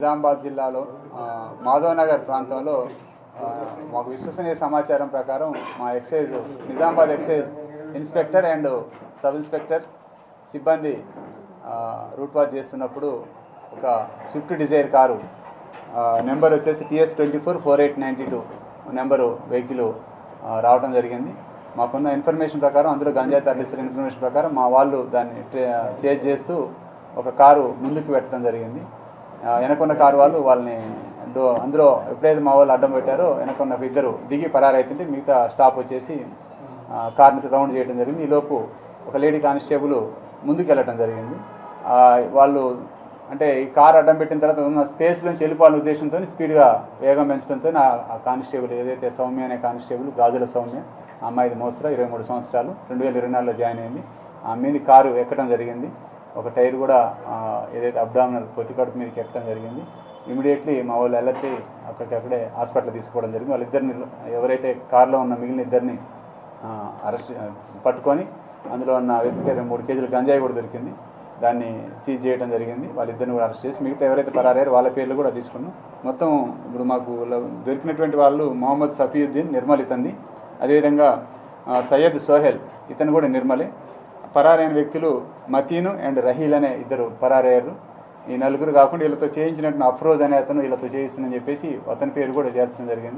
నిజామాబాద్ జిల్లాలో మాధవనగర్ ప్రాంతంలో మాకు విశ్వసనీయ సమాచారం ప్రకారం మా excise Nizamabad excise inspector and sub inspector సిబ్బంది రూట్ వాచ్ చేస్తున్నప్పుడు ఒక స్విఫ్ట్ డిజైర్ కారు నెంబర్ వచ్చేసి TS244892 నెంబరు వెహికల్ రావడం జరిగింది. మాకున్న ఇన్ఫర్మేషన్ ప్రకారం అందులో గంజాయి తరలిస్తున్న ఇన్ఫర్మేషన్ ప్రకారం మా వాళ్ళు దాన్ని చేజ్ చేస్తూ ఒక కారు ముందుకు పెట్టడం జరిగింది. వెనకున్న కారు వాళ్ళు వాళ్ళని అందులో ఎప్పుడైతే మా వాళ్ళు అడ్డం పెట్టారో వెనకున్న ఇద్దరు దిగి పరారైతుంటే మిగతా స్టాప్ వచ్చేసి కార్ని రౌండ్ చేయడం జరిగింది. ఈలోపు ఒక లేడీ కానిస్టేబుల్ ముందుకు వెళ్ళటం జరిగింది. వాళ్ళు అంటే ఈ కారు అడ్డం పెట్టిన తర్వాత ఉన్న స్పేస్ నుంచి వెళ్ళిపోవాలనే ఉద్దేశంతో స్పీడ్గా వేగం పెంచడంతో ఆ కానిస్టేబుల్ ఏదైతే సౌమ్య అనే కానిస్టేబుల్ గాజుల సౌమ్య, అమ్మాయిది మోసరా 23 సంవత్సరాలు, 2024లో జాయిన్ అయింది. ఆ మీద కారు ఎక్కడం జరిగింది. ఒక టైర్ కూడా ఏదైతే అబ్డామినల్ పొత్తి కడుపు మీదకి ఎక్కడం జరిగింది. ఇమీడియట్లీ మా వాళ్ళు అలర్ట్ అక్కడికక్కడే హాస్పిటల్ తీసుకోవడం జరిగింది. వాళ్ళిద్దరిని ఎవరైతే కారులో ఉన్న మిగిలిన ఇద్దరిని అరెస్ట్ పట్టుకొని అందులో ఉన్న వ్యక్తికి 3 కేజీల గంజాయి కూడా దొరికింది. దాన్ని సీజ్ చేయడం జరిగింది. వాళ్ళిద్దరిని కూడా అరెస్ట్ చేసి మిగతా ఎవరైతే పరారయ్యారో వాళ్ళ పేర్లు కూడా తీసుకున్నాం. మొత్తం ఇప్పుడు మాకు దొరికినటువంటి వాళ్ళు మొహమ్మద్ సఫీయుద్దీన్ నిర్మల్ ఇతన్ని, అదేవిధంగా సయ్యద్ సోహెల్ ఇతను కూడా నిర్మలే. పరారైన వ్యక్తులు మతీను అండ్ రహీల్ అనే ఇద్దరు పరారయ్యారు. ఈ నలుగురు కాకుండా వీళ్ళతో చేయించినట్టు అఫ్రోజ్ అనే అతను వీళ్ళతో చేయిస్తుందని చెప్పేసి అతని పేరు కూడా చేర్చడం జరిగింది.